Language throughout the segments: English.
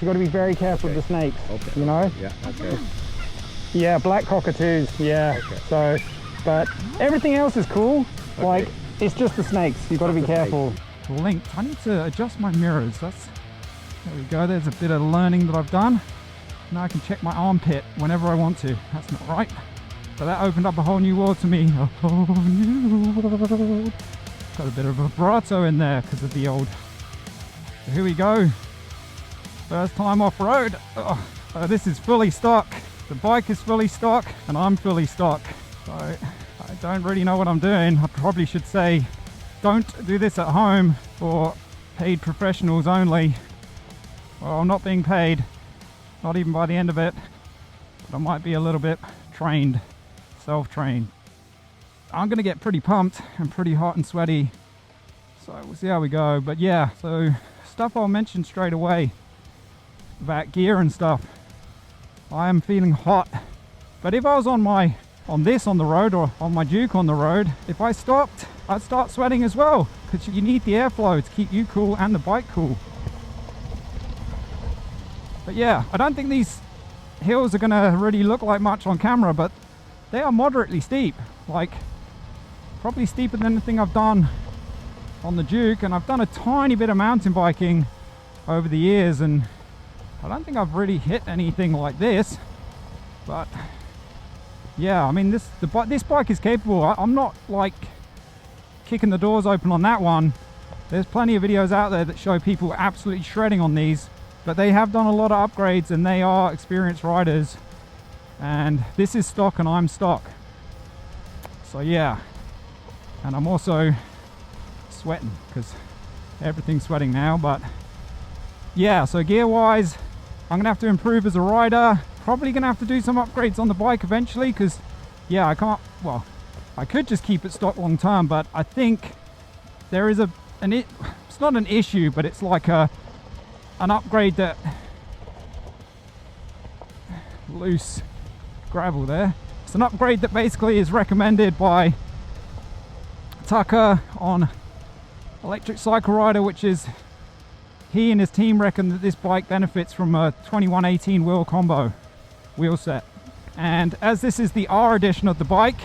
You've got to be very careful with the snakes, Okay. you know? Yeah, okay. Yeah, black cockatoos, yeah. Okay. So, but everything else is cool. Okay. Like, it's just the snakes. You've got to be careful. Linked. I need to adjust my mirrors. There we go. There's a bit of learning that I've done. Now I can check my armpit whenever I want to. That's not right. But that opened up a whole new world to me. A whole new world. Got a bit of vibrato in there because of the old. So here we go. First time off road. This is fully stock. The bike is fully stock and I'm fully stock. So I don't really know what I'm doing. I probably should say don't do this at home for paid professionals only. Well, I'm not being paid, not even by the end of it, but I might be a little bit trained, self-trained. I'm gonna get pretty pumped and pretty hot and sweaty, so we'll see how we go. But yeah, so stuff I'll mention straight away about gear and stuff. I am feeling hot, but if I was on the road or on my Duke on the road, if I stopped, I'd start sweating as well, because you need the airflow to keep you cool and the bike cool. But yeah, I don't think these hills are gonna really look like much on camera, but they are moderately steep, like probably steeper than anything I've done on the Duke. And I've done a tiny bit of mountain biking over the years, and I don't think I've really hit anything like this. But yeah, I mean, this bike is capable. I'm not like kicking the doors open on that one. There's plenty of videos out there that show people absolutely shredding on these, but they have done a lot of upgrades and they are experienced riders. And this is stock and I'm stock. So yeah, and I'm also sweating because everything's sweating now. But yeah, so gear wise, I'm gonna have to improve as a rider. Probably gonna have to do some upgrades on the bike eventually, because yeah, I could just keep it stock long term, but I think there is it's not an issue, but it's like an upgrade that loose gravel there. It's an upgrade that basically is recommended by Tucker on Electric Cycle Rider, which is he and his team reckon that this bike benefits from a 2118 wheel combo wheel set. And as this is the R edition of the bike,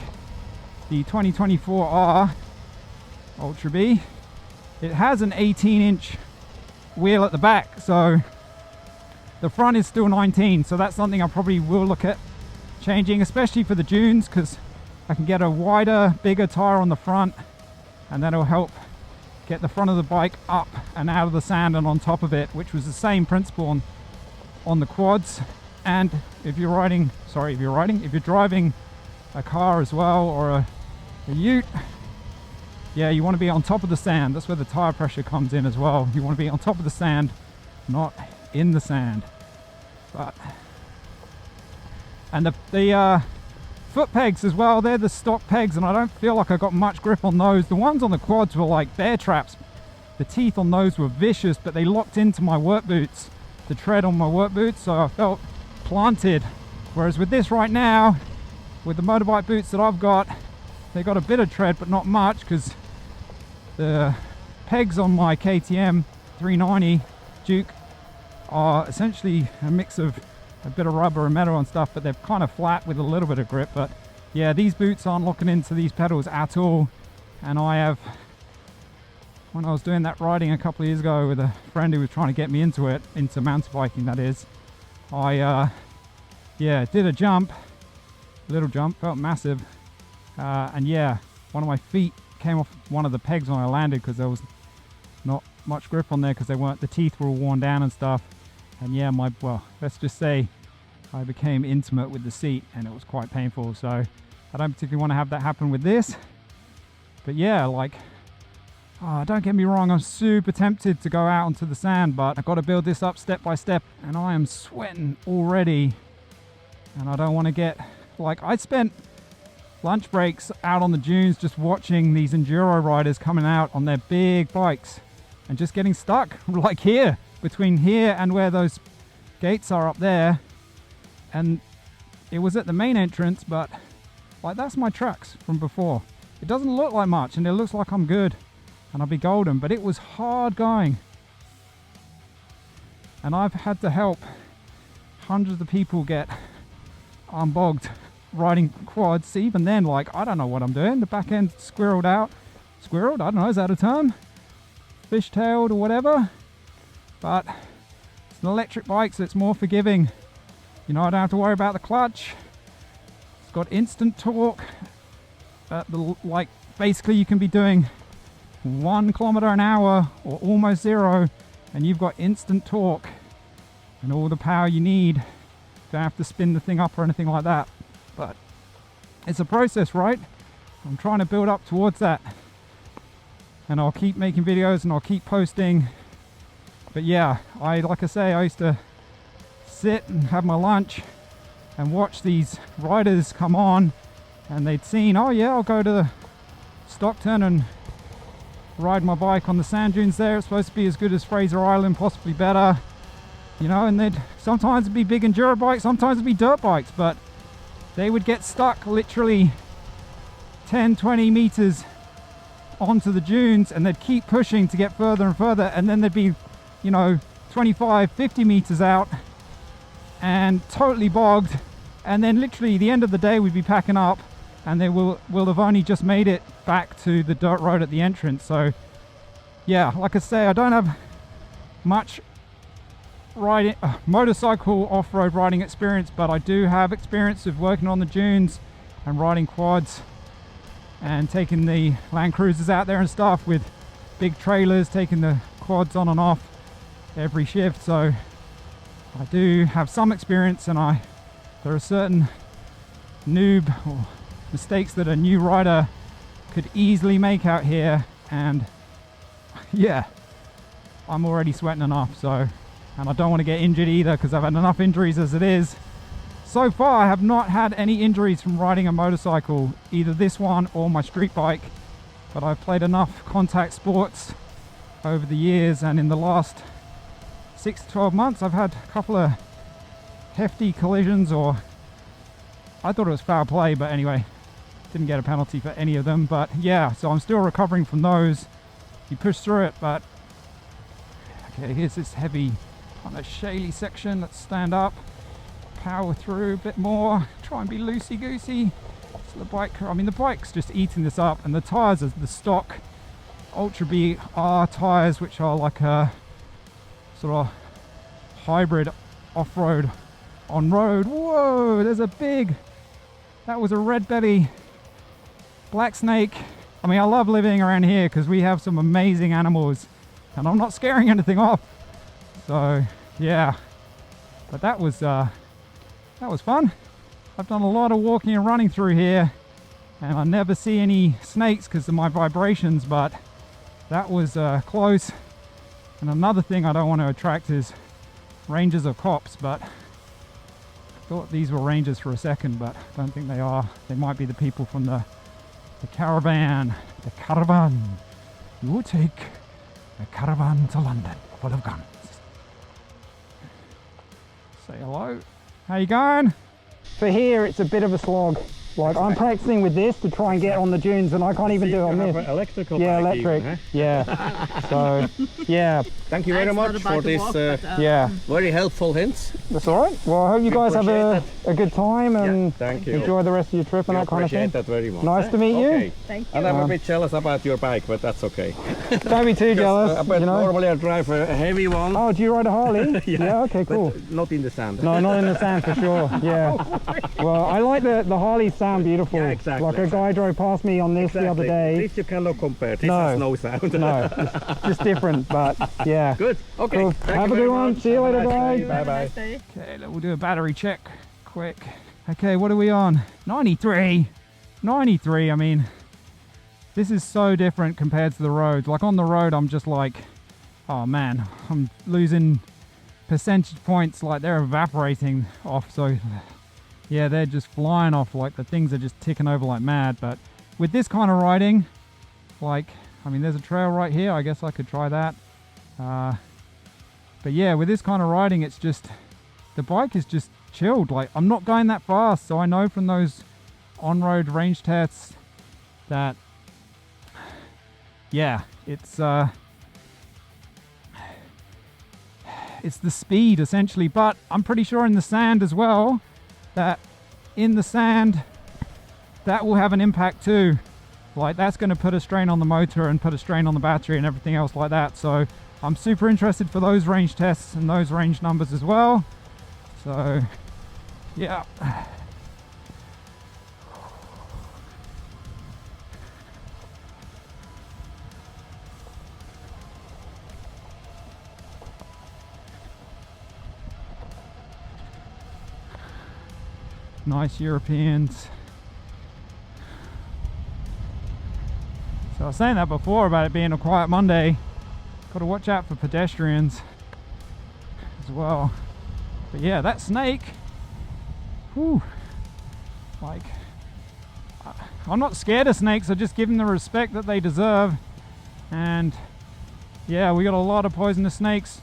the 2024 R Ultra Bee, it has an 18-inch wheel at the back, so the front is still 19, so that's something I probably will look at changing, especially for the dunes, because I can get a wider, bigger tire on the front, and that'll help get the front of the bike up and out of the sand and on top of it, which was the same principle on the quads. And if you're driving a car as well, or a ute, yeah, you want to be on top of the sand. That's where the tire pressure comes in as well. You want to be on top of the sand, not in the sand. And the foot pegs as well, they're the stock pegs, and I don't feel like I got much grip on those. The ones on the quads were like bear traps. The teeth on those were vicious, but they locked into my work boots, the tread on my work boots, so I felt planted. Whereas with this right now, with the motorbike boots that I've got, they got a bit of tread but not much, because the pegs on my KTM 390 Duke are essentially a mix of a bit of rubber and metal and stuff, but they're kind of flat with a little bit of grip. But yeah, these boots aren't locking into these pedals at all. And I have, when I was doing that riding a couple of years ago with a friend who was trying to get me into mountain biking, that is, I did a jump, little jump, felt massive, and yeah, one of my feet came off one of the pegs when I landed, because there was not much grip on there, because the teeth were all worn down and stuff. And yeah, let's just say I became intimate with the seat, and it was quite painful. So I don't particularly want to have that happen with this. But yeah, don't get me wrong, I'm super tempted to go out onto the sand, but I've got to build this up step by step, and I am sweating already. And I don't want to get, I spent lunch breaks out on the dunes just watching these enduro riders coming out on their big bikes and just getting stuck, like here, between here and where those gates are up there. And it was at the main entrance, but that's my tracks from before. It doesn't look like much, and it looks like I'm good and I'll be golden, but it was hard going. And I've had to help hundreds of people get unbogged riding quads. Even then, like, I don't know what I'm doing. The back end squirreled out. Squirreled? I don't know, is that a term? Fishtailed or whatever. But it's an electric bike, so it's more forgiving. You know, I don't have to worry about the clutch. It's got instant torque. Like, basically you can be doing 1 kilometer an hour or almost 0, and you've got instant torque and all the power you need. Don't have to spin the thing up or anything like that. But it's a process, right? I'm trying to build up towards that, and I'll keep making videos and I'll keep posting. But yeah, like I say, I used to sit and have my lunch and watch these riders come on, and they'd seen, oh yeah, I'll go to Stockton and ride my bike on the sand dunes there. It's supposed to be as good as Fraser Island, possibly better, you know. And they'd sometimes it'd be big enduro bikes, sometimes it'd be dirt bikes, but they would get stuck literally 10-20 meters onto the dunes, and they'd keep pushing to get further and further, and then they'd be, you know, 25-50 meters out and totally bogged. And then literally the end of the day we'd be packing up, and they will have only just made it back to the dirt road at the entrance. So yeah, like I say, I don't have much riding motorcycle off-road riding experience, but I do have experience of working on the dunes and riding quads and taking the Land Cruisers out there and stuff with big trailers, taking the quads on and off every shift. So I do have some experience, and there are certain noob or mistakes that a new rider could easily make out here, and yeah, I'm already sweating enough. So, and I don't want to get injured either, because I've had enough injuries as it is. So far I have not had any injuries from riding a motorcycle, either this one or my street bike, but I've played enough contact sports over the years, and in the last 6 to 12 months I've had a couple of hefty collisions, or I thought it was foul play, but anyway, didn't get a penalty for any of them. But yeah, so I'm still recovering from those. You push through it. But okay, here's this heavy kind of shaly section. Let's stand up, power through a bit more, try and be loosey-goosey. So the bike, I mean, the bike's just eating this up, and the tires are the stock Ultra Bee R tires, which are like a sort of hybrid off-road on-road. Whoa, there's a big, that was a red belly black snake. I mean, I love living around here because we have some amazing animals, and I'm not scaring anything off. So yeah, but that was fun. I've done a lot of walking and running through here, and I never see any snakes because of my vibrations, but that was close. And another thing I don't want to attract is rangers or cops, but I thought these were rangers for a second, but I don't think they are. They might be the people from the caravan. The caravan. You will take a caravan to London full of guns. Say hello. How you going? For here, it's a bit of a slog. Like, I'm practicing with this to try and get on the dunes, and I can't even do it on this. Electrical yeah, bike electric. even, eh? Yeah. So, yeah. Thank you very much for this Yeah. very helpful hints. That's all right. Well, I hope you guys have a good time and thank you. enjoy the rest of your trip and that kind of thing. Appreciate that very much. Nice to meet you. Thank you. And I'm a bit jealous about your bike, but that's okay. Don't be too jealous. But you know. normally I drive a heavy one. Oh, do you ride a Harley? Yeah. Okay, cool. But not in the sand. No, not in the sand for sure. Yeah. Well, I like the Harleys sound beautiful. Yeah, exactly. Like a guy drove past me on this the other At day. least you cannot compare. This No. has no sound. No, it's just different, but yeah. Good. Okay. Cool. Thank Have you a very good one. much. See you Have a later. nice Bye. day. Have a Bye-bye. nice day. Okay, we'll do a battery check quick. Okay, what are we on? 93. 93, I mean, this is so different compared to the roads. Like on the road, I'm just like, oh man, I'm losing percentage points, like they're evaporating off. So yeah, they're just flying off, like the things are just ticking over like mad. But with this kind of riding, like, I mean, there's a trail right here. I guess I could try that. But yeah, with this kind of riding, it's just, the bike is just chilled. Like, I'm not going that fast. So I know from those on-road range tests that, yeah, it's it's the speed essentially. But I'm pretty sure in the sand as well, that in the sand, that will have an impact too. Like that's going to put a strain on the motor and put a strain on the battery and everything else like that. So I'm super interested for those range tests and those range numbers as well. So yeah. Nice Europeans. So I was saying that before about it being a quiet Monday. Got to watch out for pedestrians as well. But yeah, that snake, whew, like, I'm not scared of snakes, I just give them the respect that they deserve. And yeah, we got a lot of poisonous snakes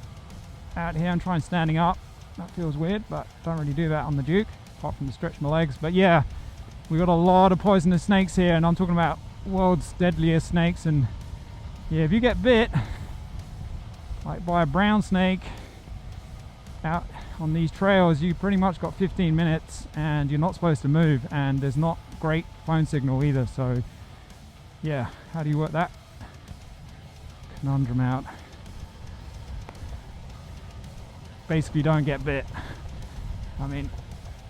out here. I'm trying standing up. That feels weird, but don't really do that on the Duke, apart from to stretch my legs. But yeah, we got a lot of poisonous snakes here, and I'm talking about world's deadliest snakes. And yeah, if you get bit like by a brown snake out on these trails, you pretty much got 15 minutes and you're not supposed to move, and there's not great phone signal either. So yeah, how do you work that conundrum out? Basically don't get bit. I mean,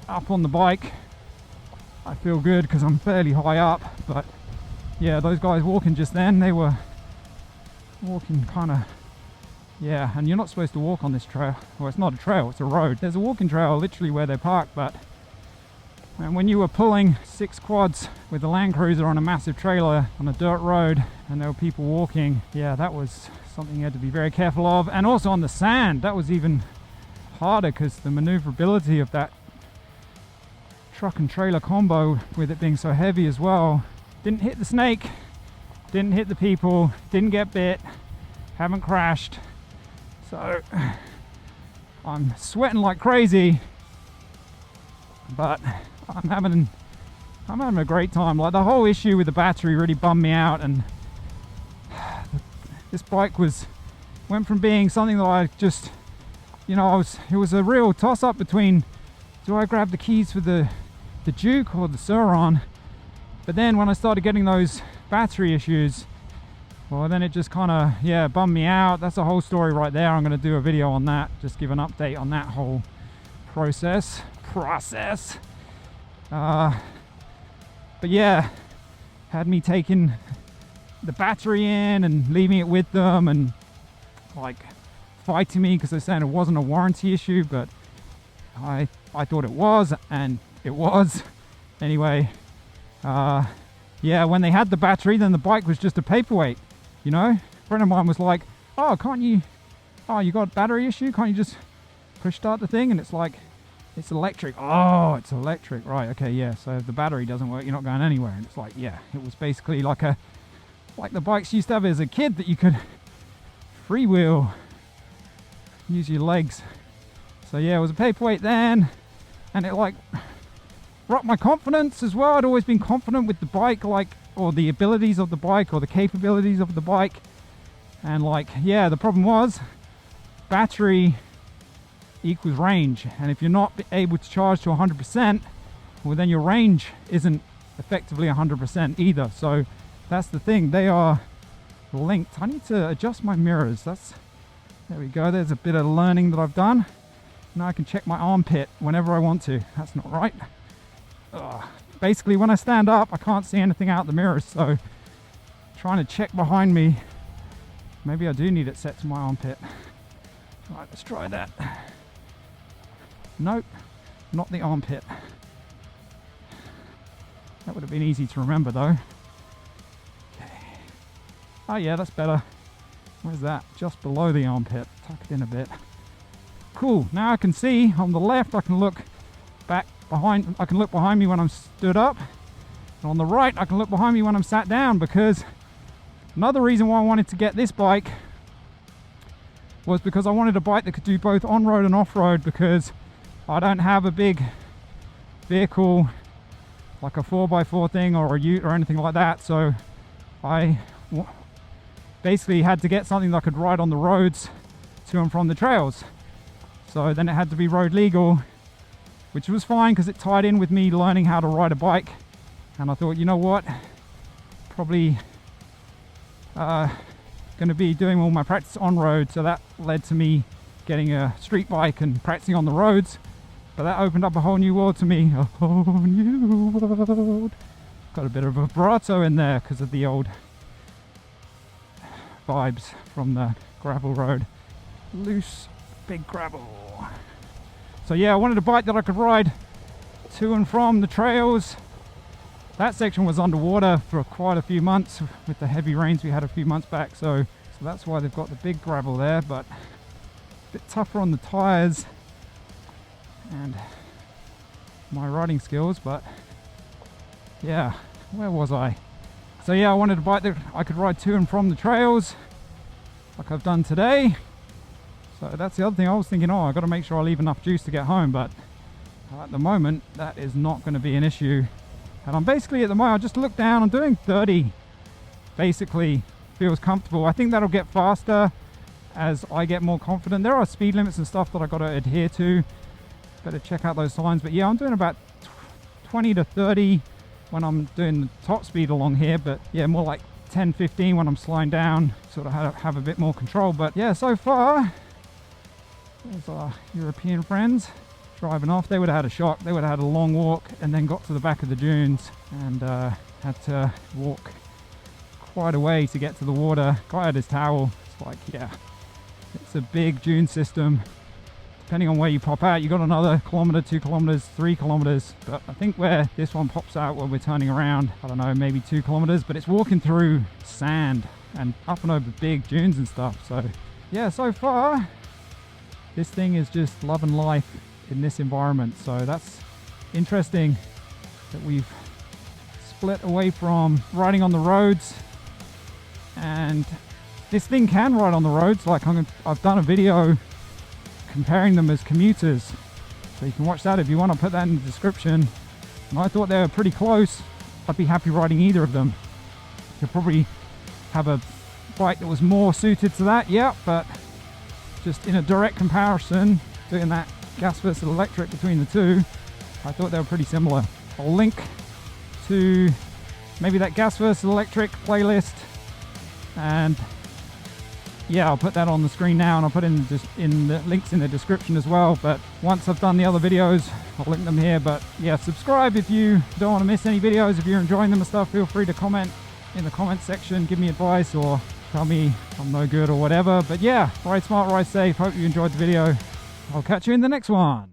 up on the bike I feel good because I'm fairly high up, but yeah, those guys walking just then, they were walking kind of, yeah, and you're not supposed to walk on this trail. Well, it's not a trail, it's a road. There's a walking trail literally where they're parked, but and when you were pulling 6 quads with a Land Cruiser on a massive trailer on a dirt road and there were people walking, yeah, that was something you had to be very careful of. And also on the sand, that was even harder because the maneuverability of that truck and trailer combo, with it being so heavy as well. Didn't hit the snake, didn't hit the people, didn't get bit, haven't crashed. So I'm sweating like crazy, but I'm having a great time. Like the whole issue with the battery really bummed me out, and this bike went from being something that I just, you know, it was a real toss up between, do I grab the keys for the Duke or the Surron? But then when I started getting those battery issues, well, then it just kind of, yeah, bummed me out. That's a whole story right there. I'm going to do a video on that, just give an update on that whole process. But yeah, had me taking the battery in and leaving it with them and like fighting me because they're saying it wasn't a warranty issue, but I thought it was, and it was. Anyway, yeah, when they had the battery, then the bike was just a paperweight, you know. A friend of mine was like, oh, you got a battery issue, can't you just push start the thing? And it's like, it's electric. Oh, it's electric, right? Okay, yeah, so if the battery doesn't work, you're not going anywhere. And it's like, yeah, it was basically like the bikes you used to have as a kid that you could freewheel, use your legs. So yeah, it was a paperweight then, and it like rocked my confidence as well. I'd always been confident with the bike, like, or the abilities of the bike or the capabilities of the bike. And like, yeah, the problem was battery equals range, and if you're not able to charge to 100%, well, then your range isn't effectively 100% either. So that's the thing, they are linked. I need to adjust my mirrors. There we go, there's a bit of learning that I've done. Now I can check my armpit whenever I want to. That's not right. Ugh. Basically when I stand up I can't see anything out the mirrors, so trying to check behind me. Maybe I do need it set to my armpit. Right, let's try that. Nope, not the armpit. That would have been easy to remember though. Okay. Oh yeah, that's better. Where's that? Just below the armpit. Tuck it in a bit. Cool, now I can see on the left, I can look back behind, I can look behind me when I'm stood up. And on the right, I can look behind me when I'm sat down, because another reason why I wanted to get this bike was because I wanted a bike that could do both on-road and off-road, because I don't have a big vehicle like a 4x4 thing or a ute or anything like that. So I basically had to get something that I could ride on the roads to and from the trails. So then it had to be road legal, which was fine because it tied in with me learning how to ride a bike. And I thought, you know what, probably going to be doing all my practice on road, so that led to me getting a street bike and practicing on the roads. But that opened up a whole new world to me, a whole new world. Got a bit of a vibrato in there because of the old vibes from the gravel road. Loose, big gravel. So yeah, I wanted a bike that I could ride to and from the trails. That section was underwater for quite a few months with the heavy rains we had a few months back, so that's why they've got the big gravel there, but a bit tougher on the tires and my riding skills. But yeah, where was I? So yeah, I wanted a bike that I could ride to and from the trails like I've done today. So that's the other thing I was thinking, oh, I've got to make sure I leave enough juice to get home, but at the moment that is not going to be an issue. And I'm basically, at the moment, I just look down, I'm doing 30, basically feels comfortable. I think that'll get faster as I get more confident. There are speed limits and stuff that I got to adhere to, better check out those signs. But yeah, I'm doing about 20 to 30 when I'm doing the top speed along here, but yeah, more like 10, 15 when I'm slowing down, sort of have a bit more control. But yeah, so far, there's our European friends driving off. They would have had a shock. They would have had a long walk and then got to the back of the dunes and had to walk quite a way to get to the water. Guy had his towel. It's like, yeah, it's a big dune system. Depending on where you pop out, you got another kilometer, 2 kilometers, 3 kilometers. But I think where this one pops out when we're turning around, I don't know, maybe 2 kilometers, but it's walking through sand and up and over big dunes and stuff. So yeah, so far this thing is just loving life in this environment. So that's interesting that we've split away from riding on the roads, and this thing can ride on the roads. Like I've done a video comparing them as commuters, so you can watch that if you want. I'll put that in the description. And I thought they were pretty close. I'd be happy riding either of them. Could probably have a bike that was more suited to that, yeah, but just in a direct comparison, doing that gas versus electric between the two, I thought they were pretty similar. I'll link to maybe that gas versus electric playlist, and yeah, I'll put that on the screen now, and I'll put in the links in the description as well. But once I've done the other videos, I'll link them here. But yeah, subscribe if you don't want to miss any videos. If you're enjoying them and stuff, feel free to comment in the comment section, give me advice or tell me I'm no good or whatever. But yeah, ride smart, ride safe. Hope you enjoyed the video. I'll catch you in the next one.